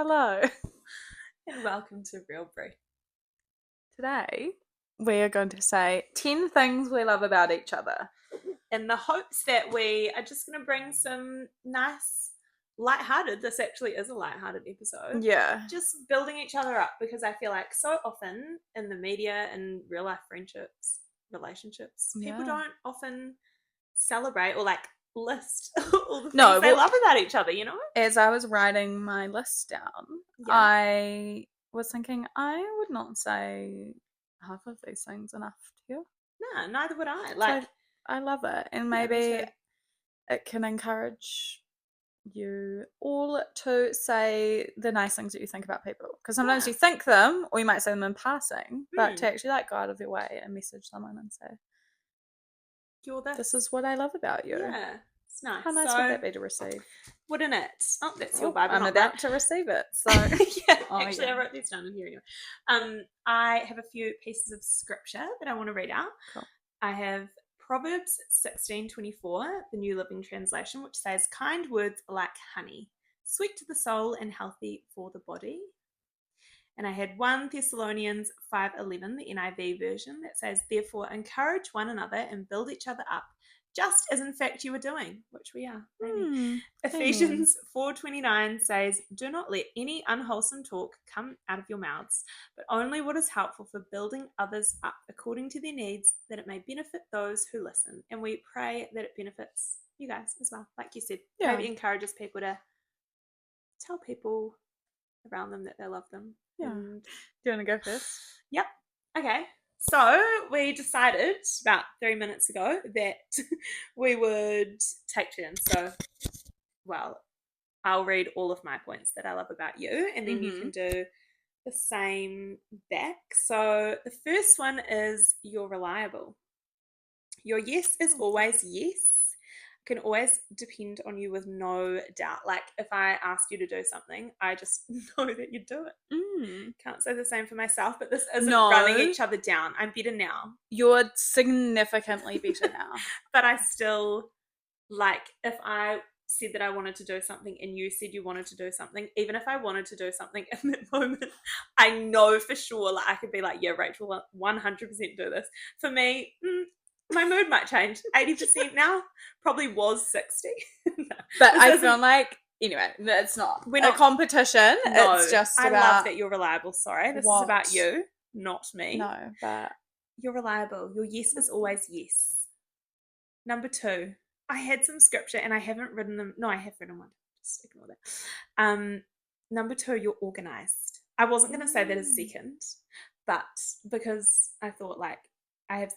Hello. And welcome to Real Brief. Today we are going to say 10 things we love about each other. In the hopes that we are just going to bring some nice, lighthearted, this actually is a lighthearted episode. Yeah. Just building each other up, because I feel like so often in the media and real life friendships, relationships, people don't often celebrate or like list all the things they love about each other, you know? As I was writing my list down, I was thinking I would not say half of these things enough to you. No, neither would I. Like, I love it. And maybe it can encourage you all to say the nice things that you think about people. Because sometimes you think them, or you might say them in passing, but to actually like go out of your way and message someone and say, this is what I love about you. Yeah, it's nice. How nice would that be to receive? Wouldn't it? Oh, that's your Bible. I'm about to receive it. So I wrote these down in here anyway. I have a few pieces of scripture that I want to read out. Cool. I have Proverbs 16:24, the New Living Translation, which says, "Kind words are like honey, sweet to the soul and healthy for the body." And I had 1 Thessalonians 5:11, the NIV version, that says, "Therefore encourage one another and build each other up, just as in fact you are doing," which we are. Ephesians 4:29 says, "Do not let any unwholesome talk come out of your mouths, but only what is helpful for building others up according to their needs, that it may benefit those who listen." And we pray that it benefits you guys as well. Like you said, maybe encourages people to tell people around them that they love them. Yeah. Do you want to go first? Yep. Okay. So we decided about 3 minutes ago that we would take turns. So, well, I'll read all of my points that I love about you, and then you can do the same back. So the first one is you're reliable. Your yes is always yes. Can always depend on you with no doubt. Like if I ask you to do something, I just know that you do it. Can't say the same for myself, but this isn't running each other down. I'm better now. You're significantly better now. But I still, like, if I said that I wanted to do something and you said you wanted to do something, even if I wanted to do something in that moment, I know for sure, like, I could be like, yeah, Rachel will 100% do this. For me, my mood might change. 80% now, probably was 60. No, but I feel like, anyway, it's not a competition. No, it's just about... I love that you're reliable. Sorry, this is about you, not me. No, but... You're reliable. Your yes is always yes. Number 2, I had some scripture and I haven't written them. No, I have written one. Just ignore that. Number 2, you're organized. I wasn't going to say that as second, but because I thought like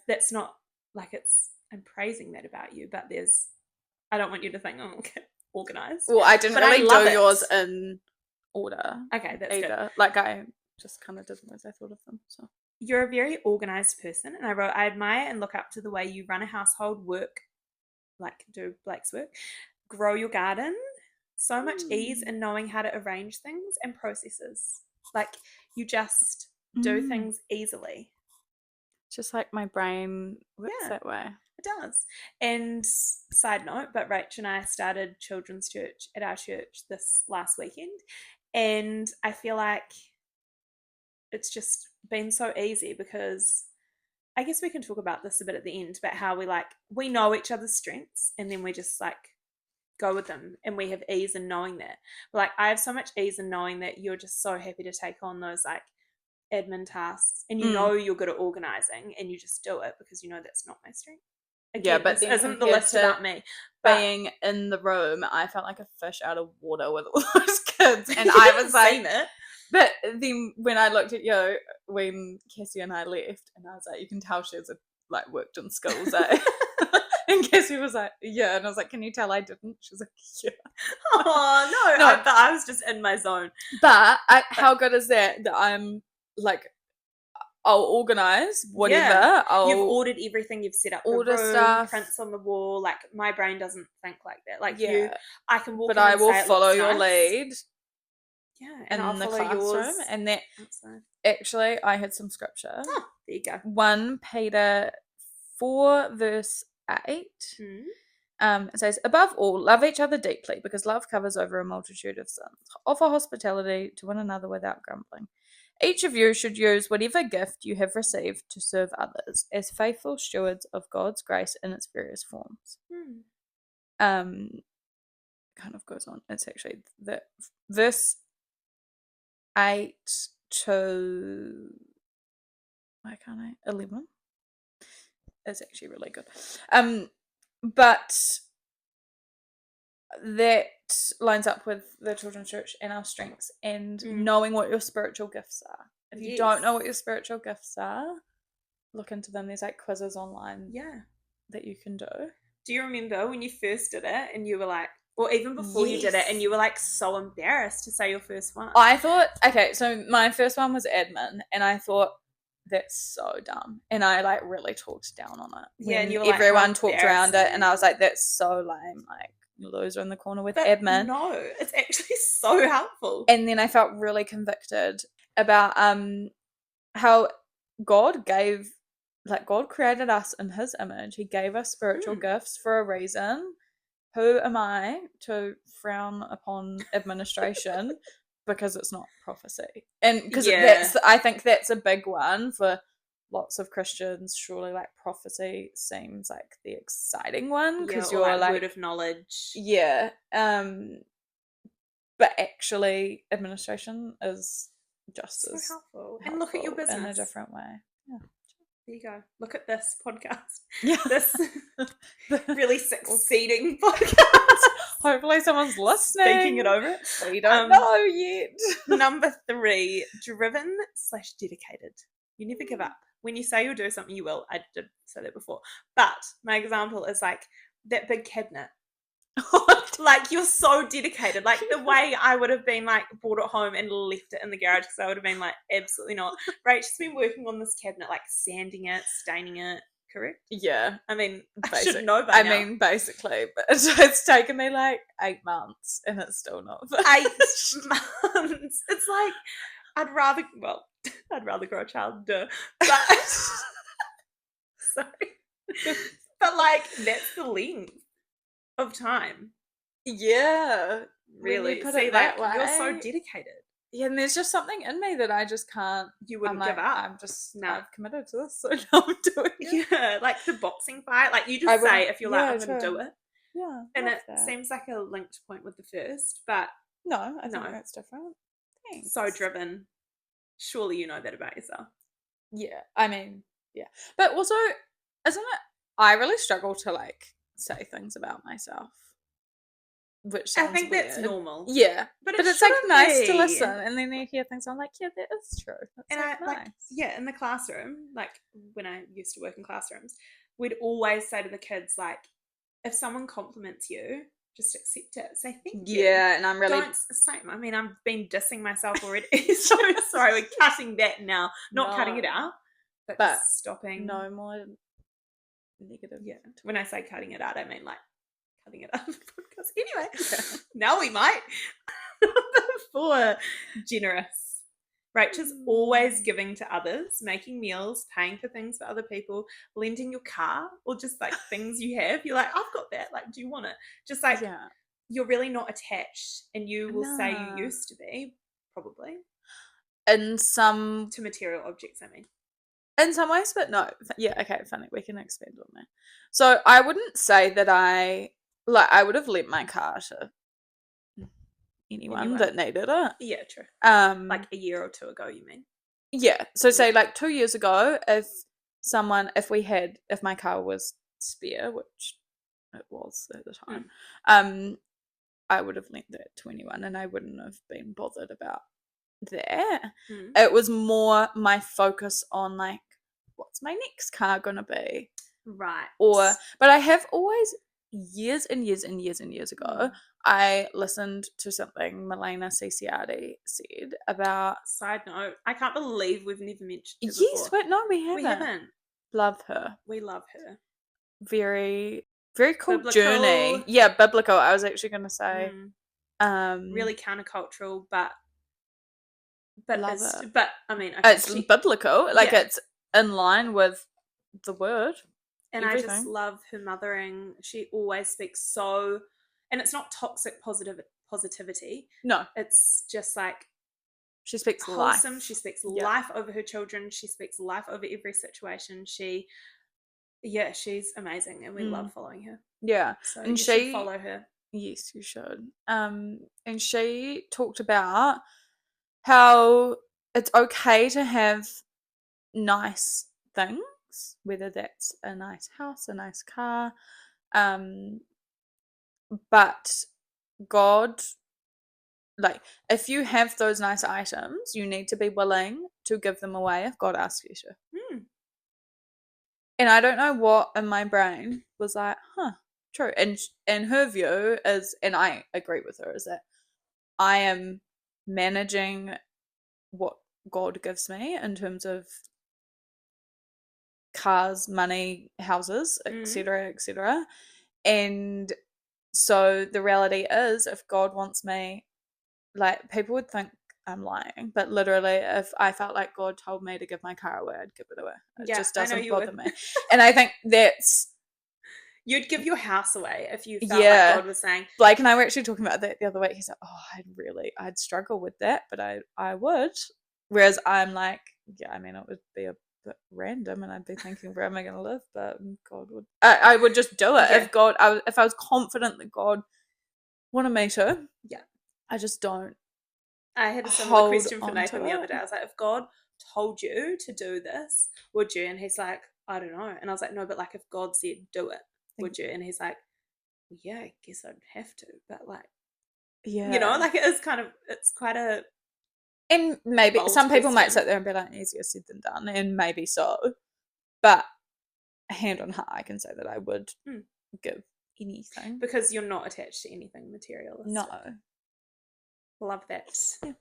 that's not like I'm praising that about you, but I don't want you to think, oh, okay, organized. Well, I didn't really do yours in order. Okay, that's either. Good. Like I just kind of did them as I thought of them. So you're a very organized person, and I wrote, I admire and look up to the way you run a household, work, like do Blake's work, grow your garden. So much ease in knowing how to arrange things and processes. Like you just do things easily. Just like my brain works that way. It does. And side note, but Rach and I started children's church at our church this last weekend, and I feel like it's just been so easy because I guess we can talk about this a bit at the end, about how we know each other's strengths and then we just like go with them, and we have ease in knowing that. But like I have so much ease in knowing that you're just so happy to take on those like admin tasks, and you know you're good at organizing, and you just do it because you know that's not my strength. Again, but this isn't the list about me. Being in the room, I felt like a fish out of water with all those kids, and I was like, it. But then when I looked at you when Cassie and I left, and I was like, you can tell she was like worked in schools, eh? And Cassie was like, yeah, and I was like, can you tell I didn't? She was like, yeah. Oh no, I was just in my zone. But how good is that I'm like, I'll organize whatever. You've ordered everything. You've set up the room, stuff, prints on the wall. Like my brain doesn't think like that. Like you, I can walk. But in I and will say follow your lead. Yeah, and I'll in the follow classroom, yours. and that actually I had some scripture. Oh, there you go. 1 Peter 4 verse 8. It says, above all, love each other deeply, because love covers over a multitude of sins. Offer hospitality to one another without grumbling. Each of you should use whatever gift you have received to serve others as faithful stewards of God's grace in its various forms. Kind of goes on. It's actually the verse 8 to 11. It's actually really good. But that lines up with the children's church and our strengths and knowing what your spiritual gifts are. If you don't know what your spiritual gifts are, look into them. There's like quizzes online that you can do. Do you remember when you first did it and you were like, or even before you did it and you were like so embarrassed to say your first one? I thought, okay, so my first one was admin, and I thought, that's so dumb. And I like really talked down on it. Yeah, and you were everyone like, talked around it, and I was like, that's so lame. Like, loser in the corner with admin. No, it's actually so helpful. And then I felt really convicted about how God created us in his image. He gave us spiritual gifts for a reason. Who am I to frown upon administration because it's not prophecy? And because I think that's a big one for lots of Christians. Surely like prophecy seems like the exciting one because you're like word of knowledge. Yeah. But actually administration is just so as helpful. And look at your business in a different way. Yeah. There you go. Look at this podcast. Yeah. This really succeeding podcast. Hopefully someone's listening. Thinking it over. We don't know yet. Number 3, driven/dedicated. You never give up. When you say you'll do something, you will. I did say that before. But my example is like that big cabinet. Like, you're so dedicated. Like, the way I would have been like brought it home and left it in the garage, because I would have been like, absolutely not. Rachel's been working on this cabinet, like sanding it, staining it, correct? Yeah. I mean, I should know by now. I mean, basically, but it's taken me like 8 months and it's still not finished. 8 months. It's like, I'd rather grow a child, duh. But, sorry. But like, that's the length of time. Yeah. Really. You put See, it that like, way. you're so dedicated. Yeah, and there's just something in me that I just can't. You wouldn't give up. I'm just, I've committed to this, so now I'm doing it. Yeah, like the boxing fight. Like, you just say if you're like, I'm going to do it. Yeah. And it seems like a linked point with the first, but. No, I think that's different. Thanks. So driven. Surely you know that about yourself. Yeah, I mean, yeah. But also, isn't it, I really struggle to like say things about myself. Which sounds I think weird. that's normal. Yeah. But it's like nice to listen. And then you hear things, I'm like, yeah, that is true. That's nice. Yeah, in the classroom, like when I used to work in classrooms, we'd always say to the kids, like, if someone compliments you, just accept it. Say thank you. Yeah, and I'm really... I mean, I've been dissing myself already. So sorry, we're cutting that now. Not cutting it out, but stopping. No more negative. Yeah. When I say cutting it out, I mean like cutting it out of the podcast. Anyway, now we might. Number 4, generous. Rachel's always giving to others, making meals, paying for things for other people, lending your car, or just like things you have. You're like, I've got that. Like, do you want it? Just like, you're really not attached, and you will say you used to be, probably. To material objects, I mean. In some ways, but no. Yeah, okay, funny. We can expand on that. So I wouldn't say that I would have lent my car to anyone that needed it. Yeah, true. Like a year or 2 ago, you mean? Yeah. So say like 2 years ago, if my car was spare, which it was at the time, I would have lent that to anyone, and I wouldn't have been bothered about that. It was more my focus on like, what's my next car gonna be? Right. But I have always, years and years and years and years ago, I listened to something Milena CCRD said about... Side note, I can't believe we've never mentioned her Yes, before. but no, we haven't. We haven't. Love her. We love her. Very, very cool Biblical. Journey. Yeah, biblical. I was actually going to say. Really countercultural, but love it. But I mean, it's biblical. Like, it's in line with the word. And I just everything. love her mothering. She always speaks so, and it's not toxic positivity. No, It's just like she speaks wholesome. life. She speaks Yeah. life over her children. She speaks life over every situation. She's amazing, and we love following her. Yeah. So And you should she, follow her. yes, you should. And she talked about how it's okay to have nice things, whether that's a nice house, a nice car, um, but God, like, if you have those nice items, you need to be willing to give them away if God asks you to. Hmm. And I don't know what in my brain was like, huh, true. And her view is, and I agree with her, is that I am managing what God gives me in terms of cars, money, houses, etc., etc. And so the reality is, if God wants me, like, people would think I'm lying, but literally, if I felt like God told me to give my car away, I'd give it away. It Yeah, just I know doesn't you bother would. me. And I think that's, You'd give your house away if you felt like yeah. God was saying, Blake and I were actually talking about that the other week. He's like, oh, I'd struggle with that, but I would. Whereas I'm like, yeah, I mean, it would be a bit random, and I'd be thinking, where am I going to live? But God would, I would just do it Yeah. if I was confident that God wanted me to. Yeah. I just don't I had a similar hold question for on to Nathan the other it. day. I was like, if God told you to do this, would you? And he's like, I don't know. And I was like, no, but like if God said do it, would you? And he's like, yeah, I guess I'd have to. But like, Yeah. like it is kind of, it's quite a And maybe bold some people might question. sit there and be like, easier said than done, and maybe so. But hand on heart, I can say that I would give anything. Because you're not attached to anything materialistic. No. Love that. Yeah.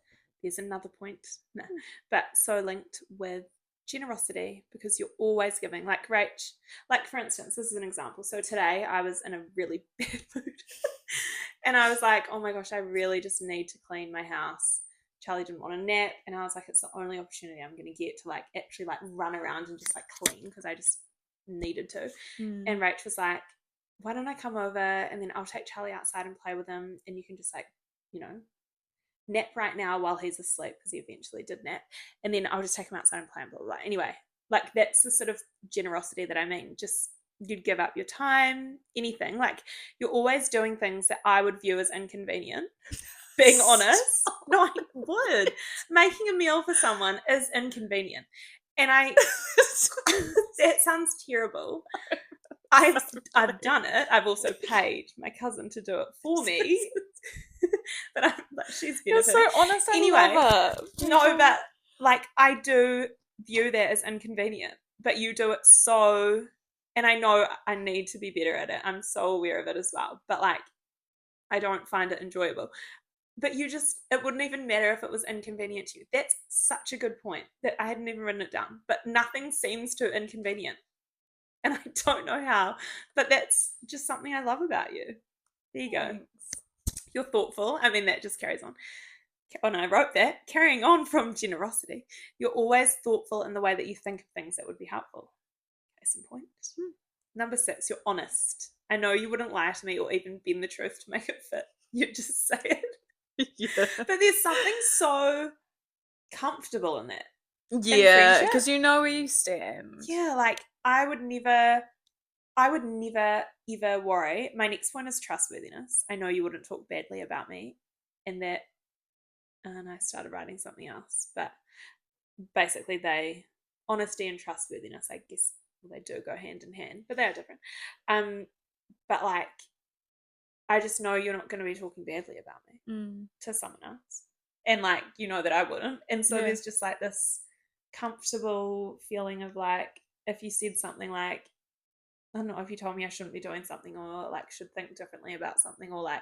There's another point. No. But so linked with generosity, because you're always giving. Like Rach, like for instance, this is an example. So today I was in a really bad mood. And I was like, oh my gosh, I really just need to clean my house. Charlie didn't want a nap, and I was like, it's the only opportunity I'm going to get to like actually like run around and just like clean, because I just needed to. And Rach was like, why don't I come over and then I'll take Charlie outside and play with him, and you can just like, nap right now while he's asleep, because he eventually did nap, and then I'll just take him outside and play and blah, blah, blah. Anyway, like that's the sort of generosity that I mean. Just you'd give up your time, anything. Like you're always doing things that I would view as inconvenient. Being honest, no, I would. Making a meal for someone is inconvenient, and that sounds terrible. I've done it. I've also paid my cousin to do it for me. But she's You're benefiting. so honest. Anyway, I love it. no, but like I do view that as inconvenient, but you do it so, and I know I need to be better at it. I'm so aware of it as well, but like I don't find it enjoyable. But it wouldn't even matter if it was inconvenient to you. That's such a good point that I hadn't even written it down. But nothing seems too inconvenient. And I don't know how, but that's just something I love about you. There you go. Thanks. You're thoughtful. I mean, that just carries on. Oh, no, I wrote that. Carrying on from generosity. You're always thoughtful in the way that you think of things that would be helpful. Case in point. Number 6, you're honest. I know you wouldn't lie to me or even bend the truth to make it fit. You'd just say it. Yeah. But there's something so comfortable in that. Yeah, because you know where you stand. Yeah, like I would never ever worry. My next point is trustworthiness. I know you wouldn't talk badly about me, and I started writing something else, but basically honesty and trustworthiness, I guess, they do go hand in hand, but they are different. But like, I just know you're not going to be talking badly about me to someone else, and like you know that I wouldn't, and so there's just like this comfortable feeling of like, if you said something like, I don't know, if you told me I shouldn't be doing something, or like should think differently about something, or like,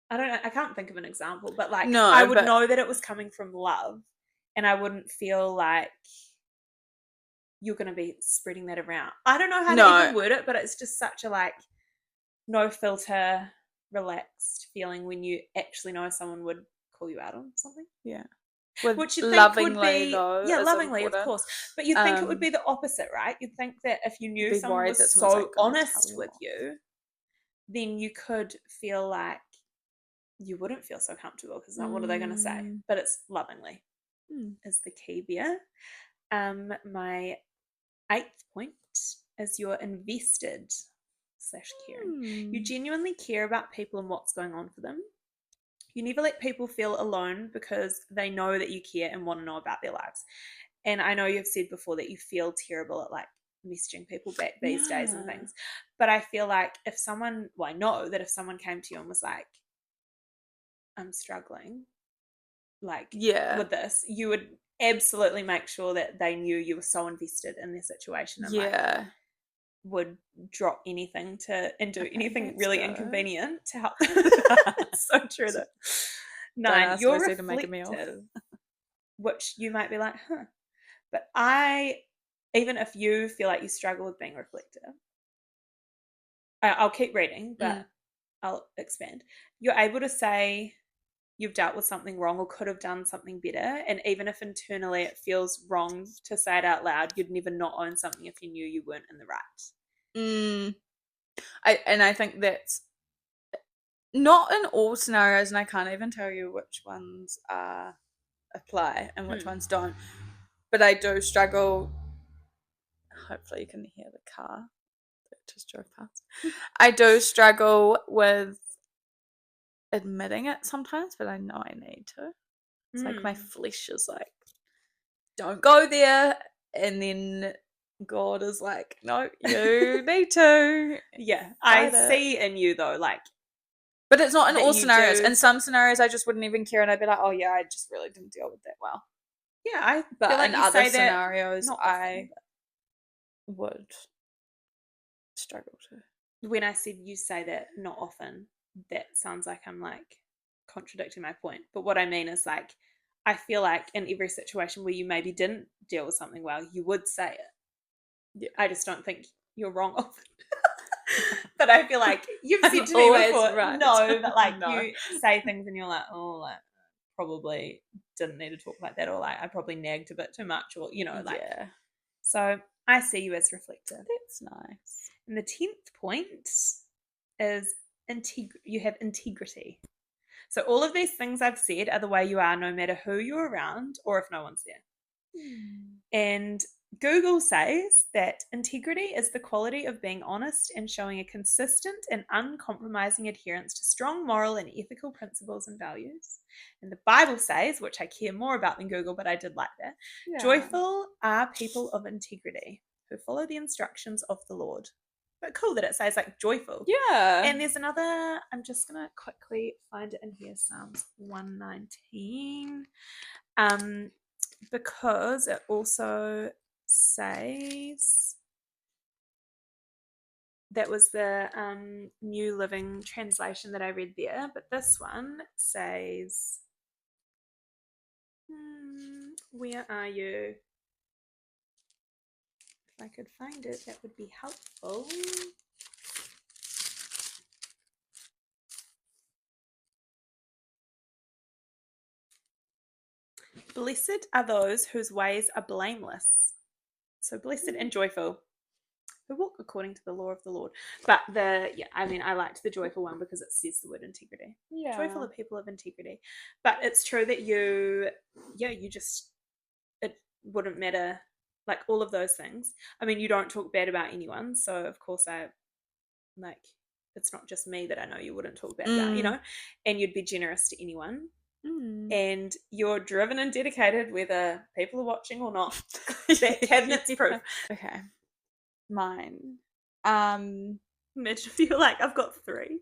I don't know, I can't think of an example, but like I would know that it was coming from love, and I wouldn't feel like you're going to be spreading that around. I don't know how to even word it, but it's just such a like no filter, relaxed feeling when you actually know someone would call you out on something. Yeah. With which you'd think lovingly, would be, though, yeah, is lovingly, of important. course. But you'd think it would be the opposite, right? You'd think that if you knew Be someone worried was that someone's, so like, gonna tell honest you with off. you, then you could feel like you wouldn't feel so comfortable because what are they going to say? But it's lovingly is the key there. My 8th point is you're invested / caring. You genuinely care about people and what's going on for them. You never let people feel alone because they know that you care and want to know about their lives. And I know you've said before that you feel terrible at like messaging people back these days and things. But I feel like if someone, well, I know that if someone came to you and was like, I'm struggling, like with this, you would absolutely make sure that they knew you were so invested in their situation and like would drop anything and do anything really inconvenient to help. It's so true though. 9, you're reflective, which you might be like, huh. But even if you feel like you struggle with being reflective, I'll keep reading, but I'll expand. You're able to say you've dealt with something wrong or could have done something better. And even if internally it feels wrong to say it out loud, you'd never not own something if you knew you weren't in the right. I think that's not in all scenarios, and I can't even tell you which ones apply and which ones don't. But I do struggle. Hopefully you can hear the car that just drove past. I do struggle with admitting it sometimes, but I know I need to. It's like my flesh is like, don't go there. And then God is like, no, you need to. Yeah, I see in you though, like. But it's not in all scenarios. In some scenarios, I just wouldn't even care, and I'd be like, oh yeah, I just really didn't deal with that well. Yeah, I but feel like in you other say scenarios, that I would struggle to. When I said you say that not often, that sounds like I'm like contradicting my point. But what I mean is like, I feel like in every situation where you maybe didn't deal with something well, you would say it. Yeah. I just don't think you're wrong often. But I feel like you've said to me before, right. No, that like you say things and you're like, oh, like probably didn't need to talk like that, or like I probably nagged a bit too much, or like. Yeah. So I see you as reflective. That's nice. And the 10th point is you have integrity. So all of these things I've said are the way you are no matter who you're around or if no one's there. And Google says that integrity is the quality of being honest and showing a consistent and uncompromising adherence to strong moral and ethical principles and values. And the Bible says, which I care more about than Google, but I did like that, joyful are people of integrity who follow the instructions of the Lord. But cool that it says like joyful. Yeah. And there's another, I'm just going to quickly find it in here, Psalms 119. Because it also says, that was the New Living Translation that I read there, but this one says, where are you? If I could find it, that would be helpful. Blessed are those whose ways are blameless. So blessed and joyful, who walk according to the law of the Lord. But I liked the joyful one because it says the word integrity. Yeah. Joyful are people of integrity. But it's true that you just, it wouldn't matter, like all of those things. I mean, you don't talk bad about anyone. So of course it's not just me that I know you wouldn't talk bad about, and you'd be generous to anyone. And you're driven and dedicated whether people are watching or not. That cabinet's proof. Okay. Mine. Imagine if you're like, I've got 3.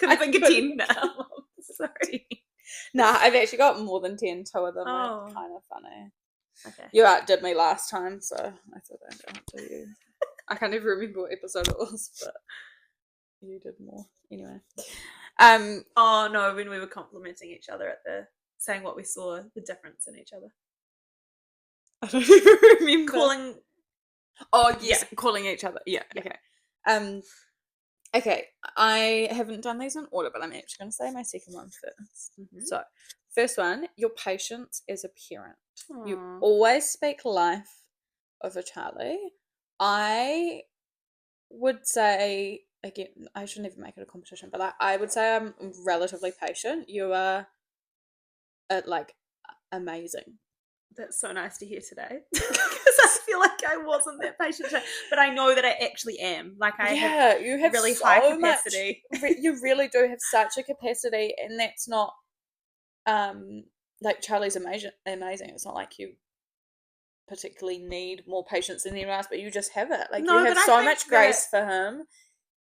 Couldn't think of 10 now. Sorry. Nah, I've actually got more than 10. 2 of them are kind of funny. Okay. You outdid me last time, so I thought I'd outdo you. I can't even remember what episode it was, but you did more. Anyway. Oh no, when we were complimenting each other at saying what we saw, the difference in each other. I don't even remember. Calling. Oh yes, calling each other. Yeah. Okay. Okay. I haven't done these in order, but I'm actually going to say my second one first. So, First one, your patience as a parent. You Aw. always speak life over Charlie. I would say, again, I shouldn't even make it a competition, but I would say I'm relatively patient. You are like amazing. That's so nice to hear today. Because I feel like I wasn't that patient today. But I know that I actually am. Like I have You have really so high much. capacity. You really do have such a capacity, and that's not like Charlie's amazing. It's not like you particularly need more patience than anyone else, but you just have it. Like No, you have but I so think much grace for him,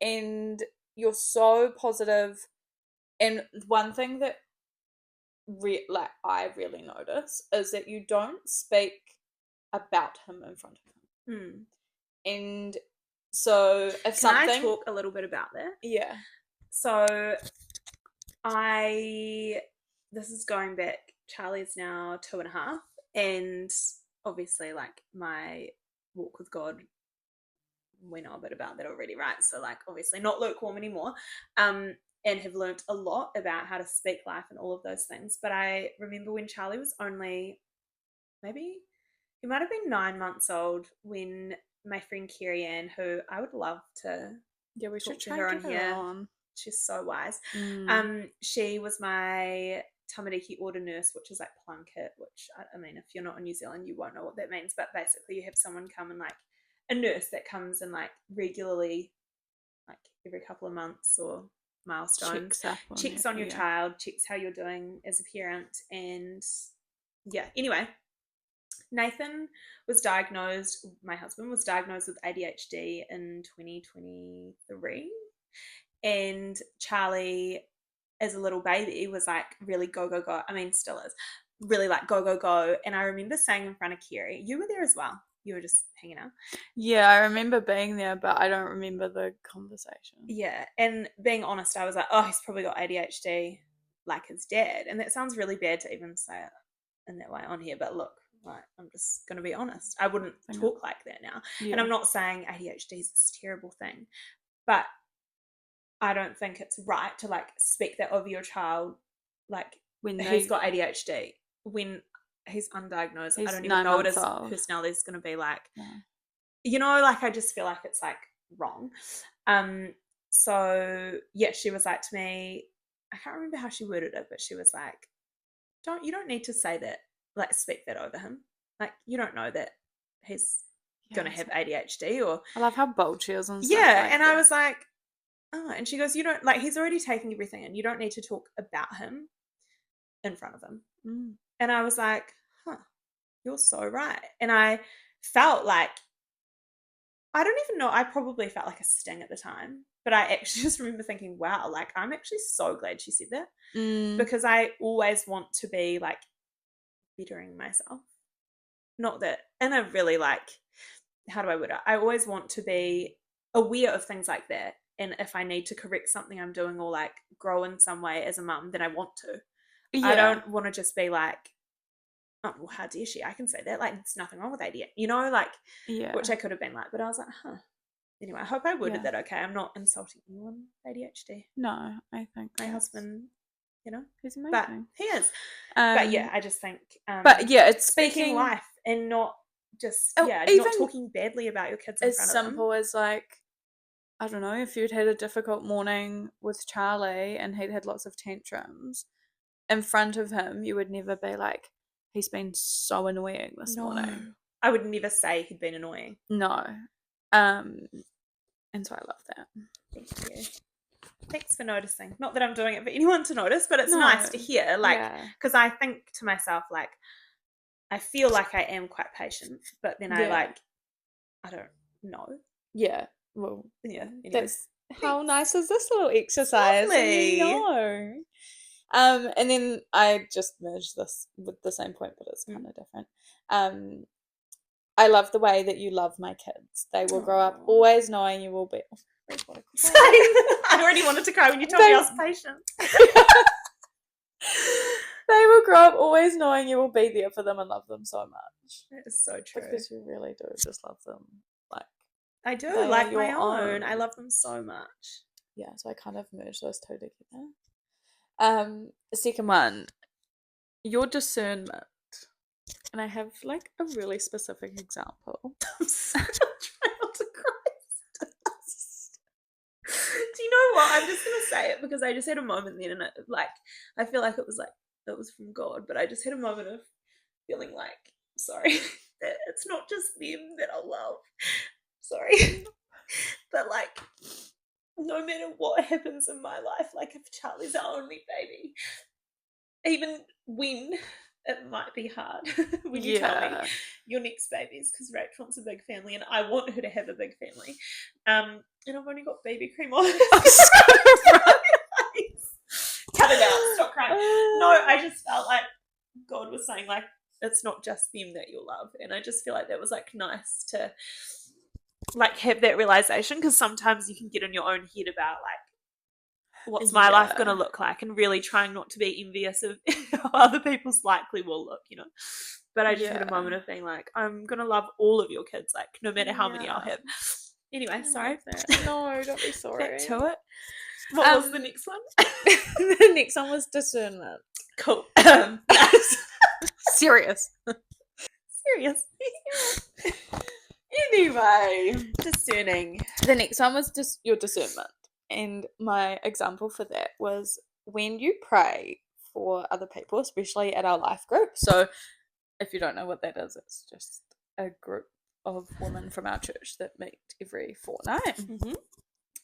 and you're so positive. And one thing that like I really notice is that you don't speak about him in front of him. Hmm. And so if Can something, I talk a little bit about that? yeah, So this is going back, Charlie's now 2.5, and obviously like my walk with God, we know a bit about that already, right? So like obviously not lukewarm anymore, and have learnt a lot about how to speak life and all of those things. But I remember when Charlie was only, maybe he might have been 9 months old, when my friend Carrie Ann, who I would love to we talk should to try her and on get her here. on. She's so wise. Mm. She was my tamariki order nurse, which is like plunket, which I mean, if you're not in New Zealand, you won't know what that means. But basically, you have someone come and like a nurse that comes and like regularly, like every couple of months or milestones, checks on your child, checks how you're doing as a parent, and yeah. Anyway, Nathan was diagnosed. My husband was diagnosed with ADHD in 2023. And Charlie, as a little baby, was like really go, go, go. I mean, still is really like go, go, go. And I remember saying in front of Kerry, you were there as well. You were just hanging out. Yeah, I remember being there, but I don't remember the conversation. Yeah. And being honest, I was like, oh, he's probably got ADHD like his dad. And that sounds really bad to even say it in that way on here. But look, like, I'm just going to be honest. I wouldn't talk like that now. Yeah. And I'm not saying ADHD is this terrible thing. But I don't think it's right to like speak that over your child, like when he's got ADHD, when he's undiagnosed. I don't even know what his personality is going to be like. Yeah. You know, like I just feel like it's like wrong. So yeah, she was like to me, I can't remember how she worded it, but she was like, you don't need to say that, like speak that over him. Like you don't know that he's gonna have ADHD. Or I love how bold she is on stuff. Yeah, like and that. I was like, oh, and she goes, you don't, like, he's already taking everything in. You don't need to talk about him in front of him. Mm. And I was like, huh, you're so right. And I felt like, I don't even know, I probably felt like a sting at the time, but I actually just remember thinking, wow, like, I'm actually so glad she said that. Because I always want to be like bettering myself. Not that, in a really like, how do I word it? I always want to be aware of things like that. And if I need to correct something I'm doing or like grow in some way as a mum, then I want to. Yeah. I don't want to just be like, oh, well, how dare she? I can say that. Like, there's nothing wrong with ADHD, you know, like, which I could have been like, but I was like, huh. Anyway, I hope I worded that okay. I'm not insulting anyone with ADHD. No, I think my husband, you know, he's amazing. But he is. But yeah, I just think, but yeah, it's speaking life and not just, even not talking badly about your kids in front of them. As simple as like, I don't know, if you'd had a difficult morning with Charlie and he'd had lots of tantrums, in front of him, you would never be like, he's been so annoying this morning. I would never say he'd been annoying. No. And so I love that. Thank you. Thanks for noticing. Not that I'm doing it for anyone to notice, but it's nice to hear. Like, because I think to myself, like, I feel like I am quite patient, but then I don't know. Yeah. Well, yeah. Anyway. That's how nice is this little exercise? Lovely. No. And then I just merged this with the same point, but it's kind of different. I love the way that you love my kids. They will grow up always knowing you will be. Same. I already wanted to cry when you told me I was patient. They will grow up always knowing you will be there for them and love them so much. That is so true. Because you really do just love them. Like I do, like my own. I love them so much. Yeah, so I kind of merged those two together. The second one, your discernment, and I have like a really specific example. I'm so trying not to cry. Do you know what? I'm just gonna say it because I just had a moment then, and I feel like it was from God, but I just had a moment of feeling like sorry that it's not just them that I love. Sorry, but like no matter what happens in my life, like if Charlie's our only baby, even when it might be hard when you tell me your next baby's, because Rach wants a big family and I want her to have a big family. And I've only got baby cream on. Cut it out, stop crying. No, I just felt like God was saying like it's not just them that you'll love, and I just feel like that was like nice to like have that realization, because sometimes you can get in your own head about like what's my life going to look like, and really trying not to be envious of how other people's likely will look, you know. But I just had a moment of being like, I'm going to love all of your kids, like no matter how many I'll have. Anyway, sorry. No, don't be sorry. Back to it. What was the next one? The next one was discernment. Cool. Serious. Serious. Anyway, discerning. The next one was just your discernment. And my example for that was when you pray for other people, especially at our life group. So if you don't know what that is, it's just a group of women from our church that meet every fortnight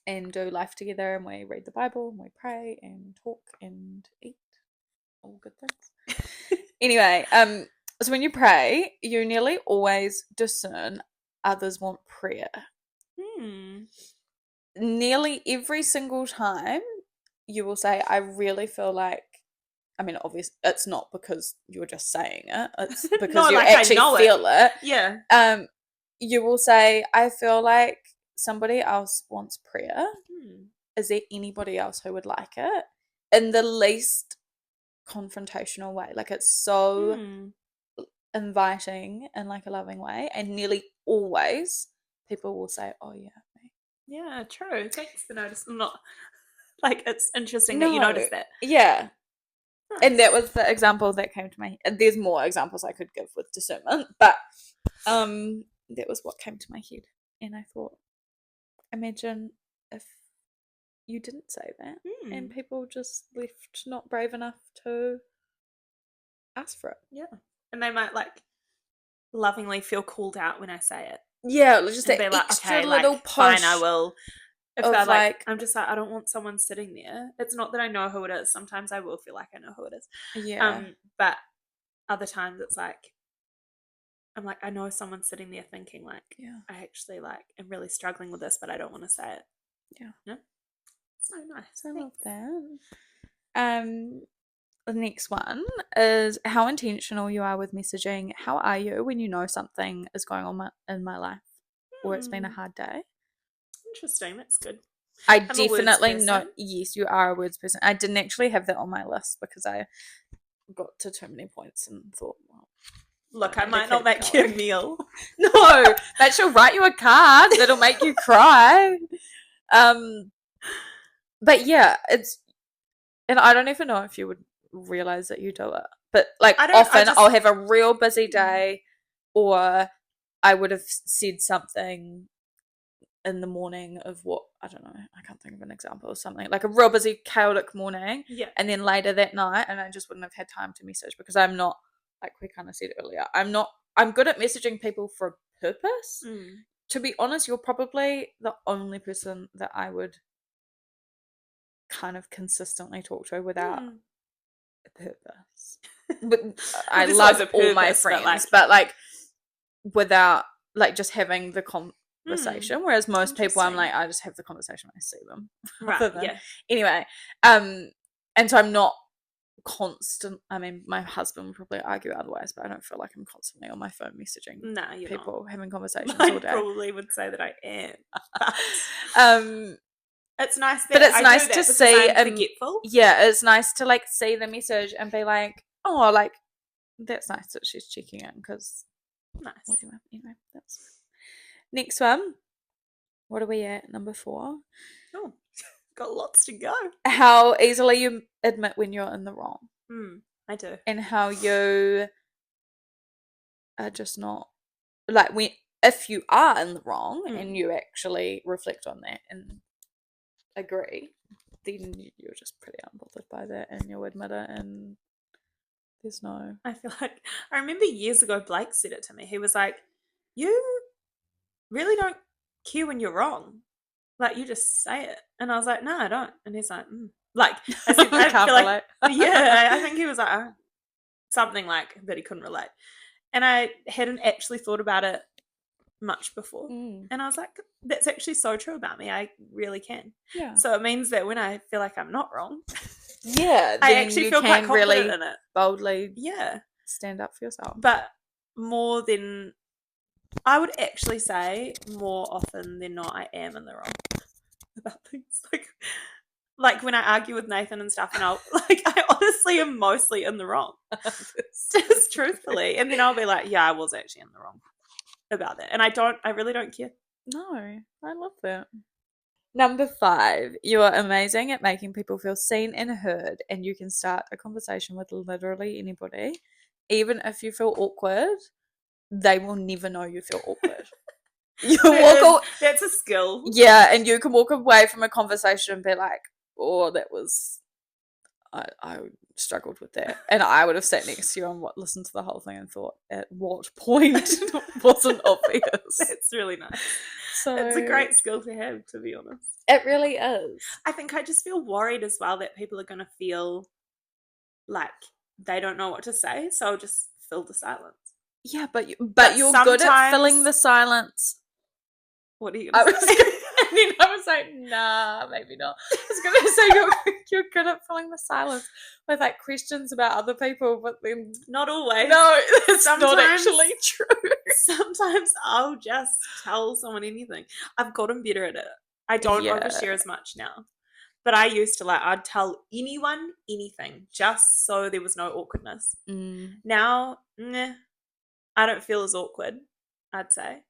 and do life together, and we read the Bible and we pray and talk and eat. All good things. Anyway, so when you pray, you nearly always discern others want prayer. Nearly every single time you will say, I really feel like, I mean, obviously it's not because you're just saying it, it's because no, you like actually feel it. Yeah. You will say, I feel like somebody else wants prayer. Is there anybody else who would like it? In the least confrontational way. Like it's so inviting in like a loving way, and nearly always people will say, oh yeah, me. Yeah, true. Thanks for noticing. Not like it's interesting that you noticed that. Yeah. Nice. And that was the example that came to my head. There's more examples I could give with discernment, but that was what came to my head. And I thought, imagine if you didn't say that and people just left not brave enough to ask for it. Yeah. And they might like lovingly feel called out when I say it. Yeah, just that like, extra okay, little like, push. Fine, I will. If they're like, I'm just like, I don't want someone sitting there. It's not that I know who it is. Sometimes I will feel like I know who it is. Yeah. But other times it's like, I'm like, I know someone's sitting there thinking like, I actually like am really struggling with this, but I don't want to say it. Yeah. No? So nice. I love that. The next one is how intentional you are with messaging. How are you when you know something is going on in my life or it's been a hard day? Interesting. That's good. I'm definitely know. Yes, you are a words person. I didn't actually have that on my list because I got to too many points and thought, well, look, I might not make you a meal. No, but she'll write you a card that'll make you cry. But yeah, and I don't even know if you would realize that you do it, but like often I'll have a real busy day, or I would have said something in the morning of what, I don't know, I can't think of an example of something, like a real busy chaotic morning, and then later that night, and I just wouldn't have had time to message because I'm not, like we kind of said earlier, I'm good at messaging people for a purpose. To be honest, you're probably the only person that I would kind of consistently talk to without a purpose. But I love all my friends, but like without like just having the conversation, whereas most people I'm like, I just have the conversation when I see them. Right. Anyway, and so I'm not constant. I mean, my husband would probably argue otherwise, but I don't feel like I'm constantly on my phone messaging people, having conversations all day. I probably would say that I am. It's nice that but it's I nice do that to see I'm forgetful. Yeah, it's nice to like see the message and be like, oh, like that's nice that she's checking in because nice. Anyway, that's next one. What are we at? Number 4. Oh, got lots to go. How easily you admit when you're in the wrong. I do. and how you are just not like if you are in the wrong and you actually reflect on that and agree, then you're just pretty unbothered by that and you'll admit it and there's no. I feel like I remember years ago Blake said it to me. He was like, "You really don't care when you're wrong. Like you just say it." And I was like, "No, I don't." And he's like, Like I said, I Can't feel like, relate. yeah, I think he was like something like that he couldn't relate. And I hadn't actually thought about it much before. Mm. And I was like, that's actually so true about me. I really can. Yeah. So it means that when I feel like I'm not wrong, Yeah, I then actually you feel quite can confident really in it. boldly Yeah. stand up for yourself. But more than, I would actually say more often than not, I am in the wrong about things. Like when I argue with Nathan and stuff, and I honestly am mostly in the wrong. Just truthfully. And then I'll be like, yeah, I was actually in the wrong about that. And I really don't care. No, I love that. Number 5, you are amazing at making people feel seen and heard, and you can start a conversation with literally anybody. Even if you feel awkward, they will never know you feel awkward. That's a skill. Yeah, and you can walk away from a conversation and be like, oh, that was, I struggled with that. And I would have sat next to you and listened to the whole thing and thought, at what point wasn't obvious? That's really nice. So it's a great skill to have, to be honest. It really is. I think I just feel worried as well that people are going to feel like they don't know what to say, so I'll just fill the silence. Yeah, but you're good at filling the silence. What are you going to say? And then I was like, nah, maybe not. I was going to say you're good at filling the silence with like questions about other people, but then not always. No, that's not actually true. Sometimes I'll just tell someone anything. I've gotten better at it. I don't overshare as much now. But I used to I'd tell anyone anything just so there was no awkwardness. Now, I don't feel as awkward, I'd say.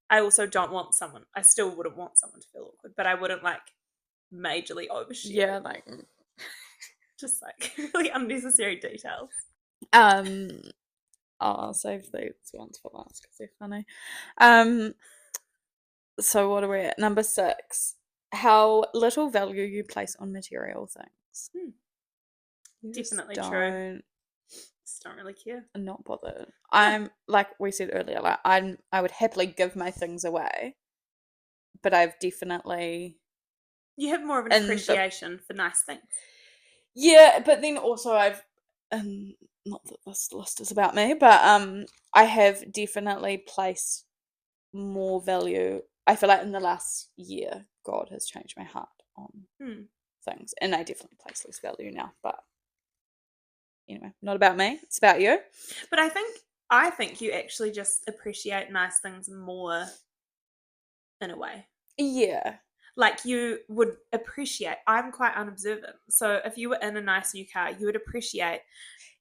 I also don't want someone, I still wouldn't want someone to feel awkward, but I wouldn't majorly overshare. Yeah, just really unnecessary details. I'll save these ones for last because they're funny. So what are we at? Number 6. How little value you place on material things. Definitely true. Just don't really care. I'm not bothered. I'm like we said earlier, I would happily give my things away, but I've definitely. You have more of an appreciation for nice things. Yeah, but then also I've, not that this list is about me, but I have definitely placed more value. I feel like in the last year, God has changed my heart on things, and I definitely place less value now. But anyway, not about me. It's about you. But I think you actually just appreciate nice things more in a way. Yeah. Like you would appreciate, I'm quite unobservant. So if you were in a nice new car, you would appreciate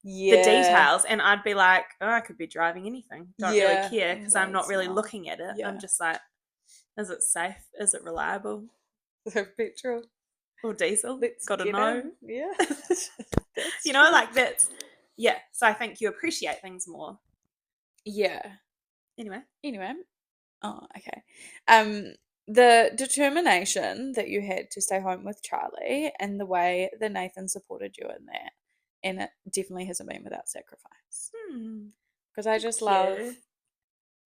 the details, and I'd be like, oh, I could be driving anything. Don't really care because I'm not really looking at it. I'm just like, is it safe? Is it reliable? Petrol or diesel? Gotta know. Yeah. You know, that's so I think you appreciate things more. Yeah. Anyway. Oh, okay. The determination that you had to stay home with Charlie and the way that Nathan supported you in that, and it definitely hasn't been without sacrifice. Because I just love.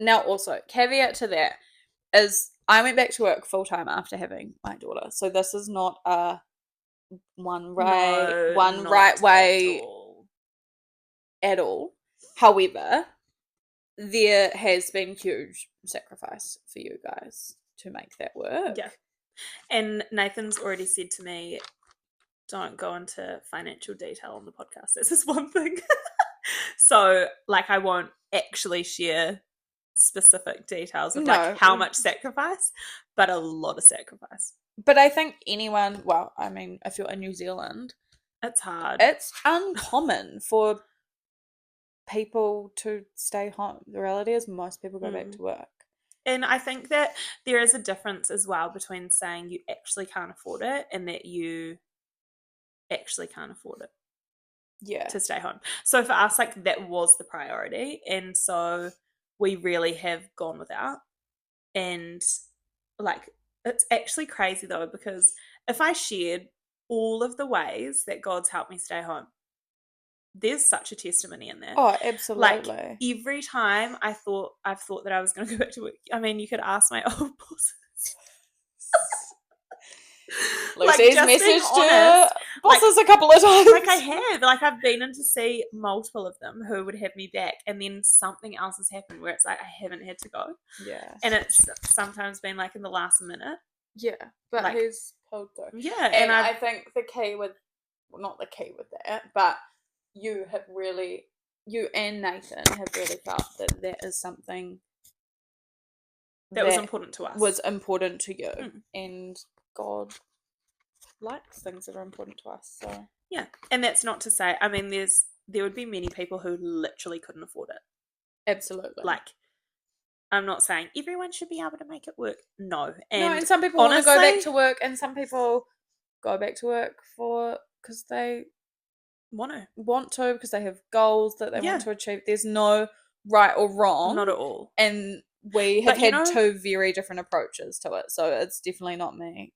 Now, also, caveat to that is I went back to work full time after having my daughter, so this is not a one right way at all. However, there has been huge sacrifice for you guys to make that work. Yeah. And Nathan's already said to me, don't go into financial detail on the podcast. This is one thing. So, I won't actually share specific details of how much sacrifice, but a lot of sacrifice. But I think anyone, well, I mean, if you're in New Zealand, it's hard. It's uncommon for people to stay home. The reality is most people go back to work. And I think that there is a difference as well between saying you actually can't afford it and that you actually can't afford it. Yeah. to stay home. So for us, like, that was the priority. And so we really have gone without. And, like, it's actually crazy though, because if I shared all of the ways that God's helped me stay home, there's such a testimony in there. Oh, Like, absolutely. every time I've thought that I was going to go back to work. I mean, you could ask my old bosses. Like, Lucy's just being messaged honest, her bosses a couple of times. like, I have. Like, I've been in to see multiple of them who would have me back, and then something else has happened where it's like I haven't had to go. Yeah. And it's sometimes been like in the last minute. Yeah, but Like, he's told though. Yeah, And I think the key with, well, not the key with that, but you and Nathan have really felt that is something that was important to us. Was important to you. And God likes things that are important to us. So yeah. And that's not to say, I mean, there would be many people who literally couldn't afford it. Absolutely. Like, I'm not saying everyone should be able to make it work. No. And some people want to go back to work, and some people go back to work because they want to because they have goals that they want to achieve. There's no right or wrong. Not at all. And we have had two very different approaches to it, so it's definitely not me.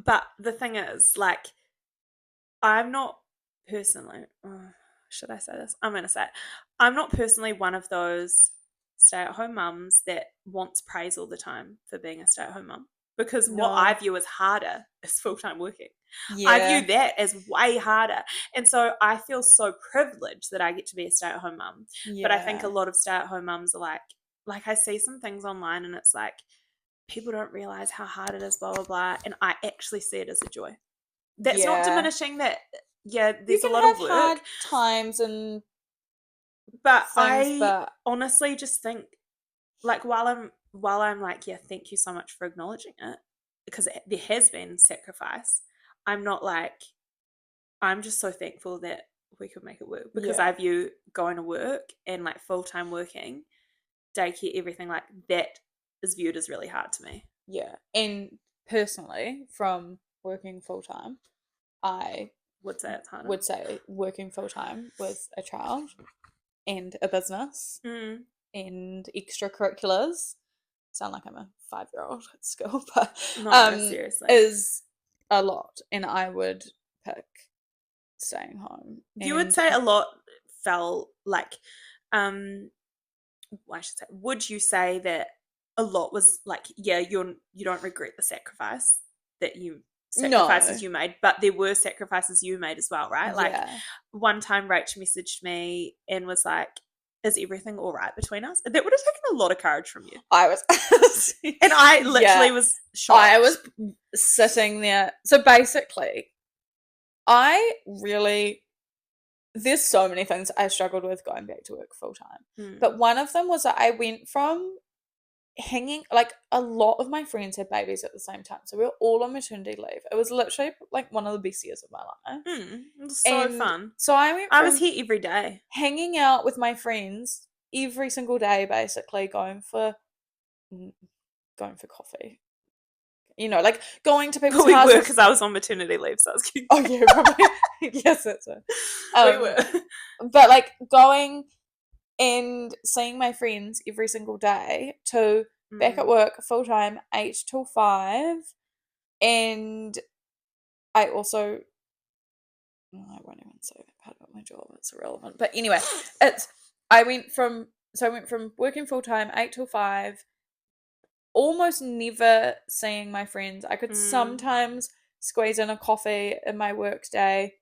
But the thing is, like, I'm not personally, should I say this? I'm going to say it. I'm not personally one of those stay-at-home mums that wants praise all the time for being a stay-at-home mum. Because what I view as harder is full-time working. Yeah. I view that as way harder. And so I feel so privileged that I get to be a stay-at-home mum. Yeah. But I think a lot of stay-at-home mums are like I see some things online and it's like, people don't realize how hard it is, blah, blah, blah. And I actually see it as a joy. That's not diminishing that, there's a lot of work. Hard times and but I honestly just think, like, while I'm like, thank you so much for acknowledging it, because there has been sacrifice, I'm not like, I'm just so thankful that we could make it work, because I view going to work and like full-time working, daycare, everything like that is viewed as really hard to me. Yeah. And personally, from working full-time, I would say it's harder. Would say working full-time with a child and a business and extracurriculars, sound like I'm a 5-year-old at school, but seriously, is a lot, and I would pick staying home. You would say a lot felt like, I should say, would you say that a lot was like, you don't regret the sacrifices you made, but there were sacrifices you made as well, right? Like, one time Rachel messaged me and was like, is everything all right between us? That would have taken a lot of courage from you. I was and I literally was shocked. I was sitting there. So basically, there's so many things I struggled with going back to work full time. But one of them was that I went from hanging, like, a lot of my friends had babies at the same time, so we were all on maternity leave. It was literally like one of the best years of my life. It was so fun. So I was here every day, hanging out with my friends every single day, basically going for coffee, like going to people's houses. We were, because I was on maternity leave, so I was kidding. Oh yeah, probably. Yes, that's it. We were. But like going and seeing my friends every single day to back at work full time, 8 till 5. And I also, I won't even say that part about my job, it's irrelevant. But anyway, I went from working full time, 8 till 5, almost never seeing my friends. I could sometimes squeeze in a coffee in my work day,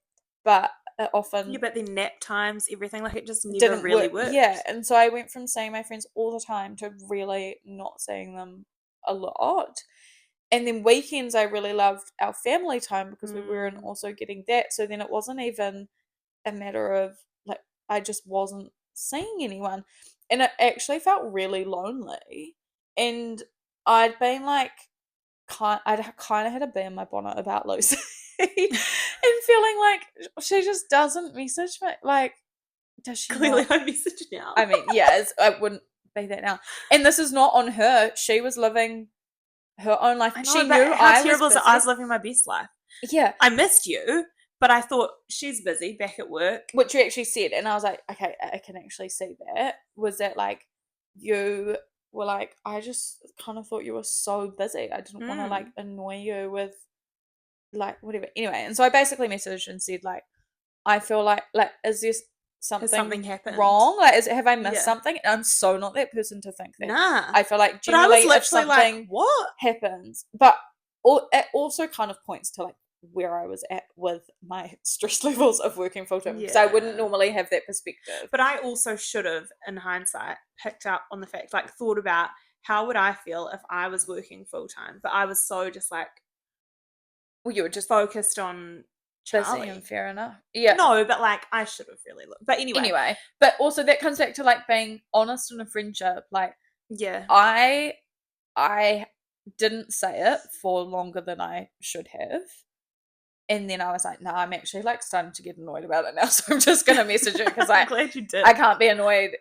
but often, but the nap times, everything, like, it just never really worked. Yeah, and so I went from seeing my friends all the time to really not seeing them a lot. And then weekends, I really loved our family time because we weren't also getting that. So then it wasn't even a matter of, like, I just wasn't seeing anyone, and it actually felt really lonely. And I'd been like, I'd kind of had a bee in my bonnet about Lucy. And feeling like she just doesn't message me. Like, does she? Clearly, I message now. I mean, it wouldn't be that now. And this is not on her. She was living her own life. I know, she knew how terrible is it? I was living my best life. Yeah, I missed you, But I thought, she's busy back at work. Which you actually said, and I was like, okay, I can actually see that. Was that like you were like, I just kind of thought you were so busy. I didn't want to like annoy you with like whatever. Anyway, and so I basically messaged and said like, I feel like is there something happened? wrong? Like, have I missed Yeah. something? And I'm so not that person to think that. Nah. I feel like But I generally was if literally like, something what? happens, but it also kind of points to like where I was at with my stress levels of working full time, because I wouldn't Yeah. normally have that perspective. But I also should have, in hindsight, picked up on the fact, like thought about how would I feel if I was working full time. But I was so just like, Well, you were just focused on busy, Charlie. and fair enough. Yeah. No, but like I should have really looked. But Anyway, but also that comes back to like being honest in a friendship. Like, yeah, I didn't say it for longer than I should have. And then I was like, no, I'm actually like starting to get annoyed about it now. So I'm just going to message it because I'm glad you did. I can't be annoyed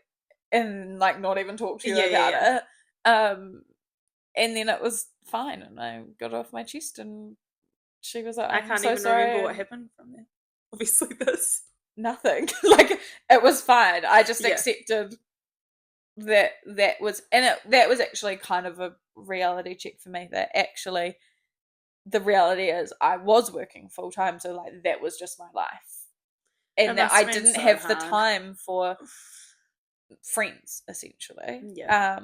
and like not even talk to you about it. And then it was fine. And I got it off my chest, and she was like, I I'm can't so even sorry. remember what happened from there. Obviously this. Nothing. Like, it was fine. I just Yeah. accepted that was, and that was actually kind of a reality check for me, that actually the reality is I was working full time, so like that was just my life, and that I didn't have the time for friends essentially. Yeah.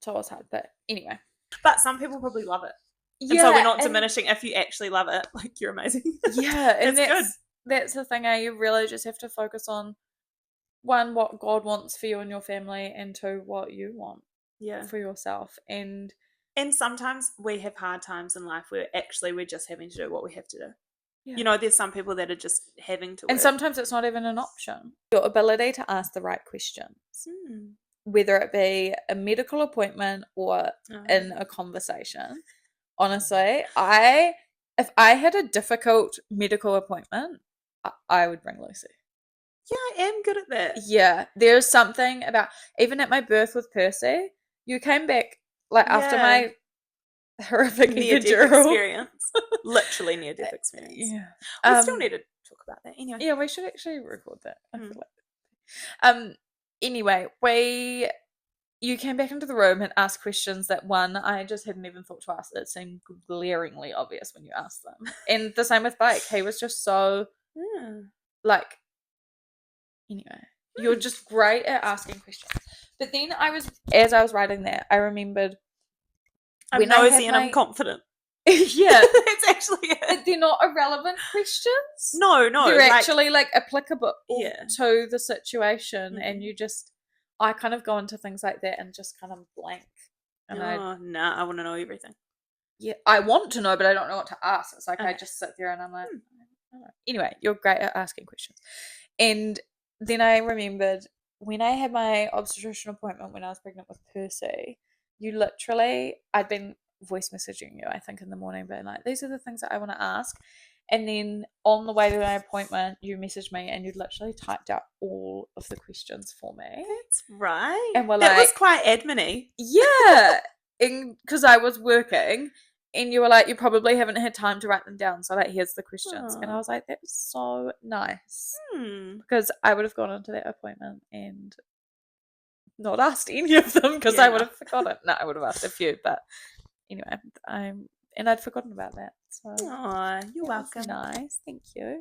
So it was hard, but anyway. But some people probably love it. Yeah, and so we're not diminishing if you actually love it. Like, you're amazing. Yeah, and that's good. That's the thing. You really just have to focus on, one, what God wants for you and your family, and two, what you want for yourself. And sometimes we have hard times in life where actually we're just having to do what we have to do. yeah. You know, there's some people that are just having to work. And sometimes it's not even an option. Your ability to ask the right questions, whether it be a medical appointment or in a conversation. Honestly, if I had a difficult medical appointment, I would bring Lucy. Yeah, I am good at that. Yeah, there's something about, even at my birth with Percy, you came back like after my horrific near-death experience. Literally near-death experience. Yeah. We still need to talk about that. Anyway. Yeah, we should actually record that. I feel like. Anyway, you came back into the room and asked questions that, one, I just hadn't even thought to ask. It seemed glaringly obvious when you asked them. And the same with Blake. He was just so like, anyway, you're just great at asking questions. But then as I was writing that, I remembered I'm nosy and I'm confident. Yeah. It's actually it. But they're not irrelevant questions. No. They're actually like applicable to the situation. Mm-hmm. And I kind of go into things like that and just kind of blank. And I want to know everything. Yeah, I want to know, but I don't know what to ask. It's like I just sit there and I'm like, I don't know. Anyway, you're great at asking questions. And then I remembered when I had my obstetrician appointment when I was pregnant with Percy, I'd been voice messaging you, I think, in the morning, being like, these are the things that I want to ask. And then on the way to my appointment, you messaged me and you'd literally typed out all of the questions for me. That's right. And that was quite admin-y. Yeah. Because I was working. And you were like, you probably haven't had time to write them down. So, like, here's the questions. And I was like, that was so nice. Because I would have gone into that appointment and not asked any of them because I would have forgotten. No, I would have asked a few. But anyway, I'd forgotten about that. So, you're welcome. Nice. Thank you.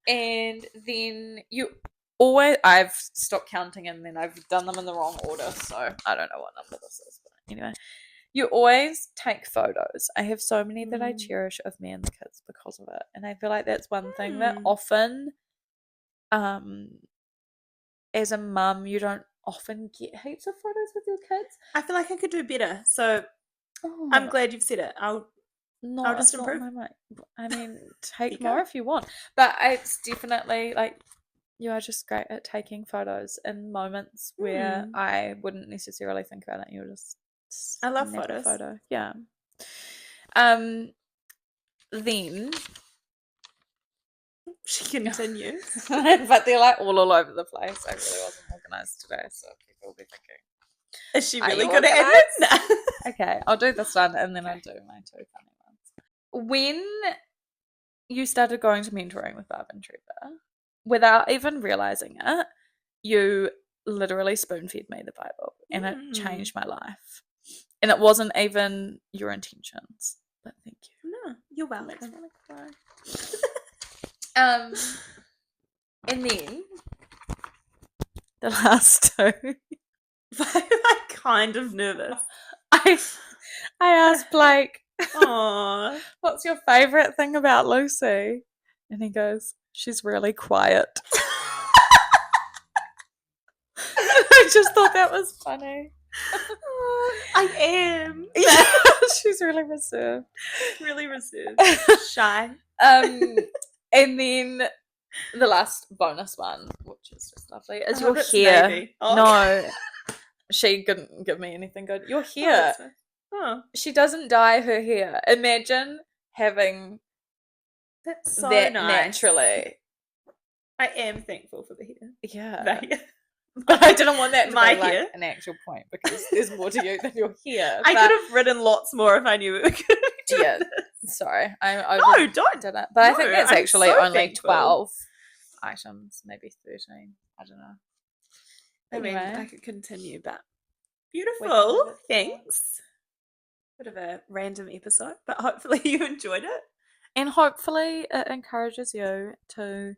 And then I've stopped counting and then I've done them in the wrong order. So, I don't know what number this is. But anyway. You always take photos. I have so many that I cherish of me and the kids because of it. And I feel like that's one thing that often, as a mum, you don't often get heaps of photos with your kids. I feel like I could do better. So I'm glad you've said it. I'll just improve. I mean, take more if you want. But it's definitely like, you are just great at taking photos in moments where I wouldn't necessarily think about it. You're just... I love photos. Yeah. Then she continues. But they're like all over the place. I really wasn't organised today, so people will be thinking, is she really good at it? Okay, I'll do this one and then I'll do my two funny ones. When you started going to mentoring with Barb and Trevor, without even realizing it, you literally spoon-fed me the Bible, and it changed my life. And it wasn't even your intentions, but thank you. No, you're welcome. Makes me wanna cry. And then the last two, I'm kind of nervous. I asked Blake, Aww. what's your favourite thing about Lucy? And he goes, she's really quiet. I just thought that was funny. I am. Yeah, she's really reserved. Really reserved. Shy. And then the last bonus one, which is just lovely, is your hair. No, she couldn't give me anything good. Your hair. She doesn't dye her hair. Imagine having that's so that nice. Naturally. I am thankful for the hair. Yeah. But I didn't want that to be hair. like an actual point, because there's more to you than your hair. I could have written lots more if I knew we were going to be doing this. Sorry. No, don't. Did it. But I think that's actually so only thankful. 12 items, maybe 13. I don't know. Anyway. I mean, I could continue, but beautiful. Thanks. Bit of a random episode, but hopefully you enjoyed it. And hopefully it encourages you to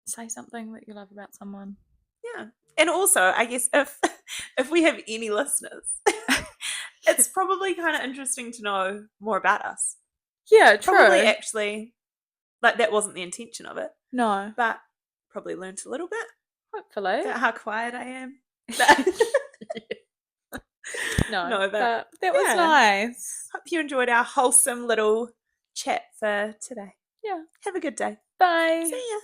say something that you love about someone. Yeah. And also, I guess if we have any listeners, it's probably kind of interesting to know more about us. Yeah, true. Probably actually, like, that wasn't the intention of it. No. But probably learnt a little bit. Hopefully. About how quiet I am. No, but that was nice. Hope you enjoyed our wholesome little chat for today. Yeah. Have a good day. Bye. See ya.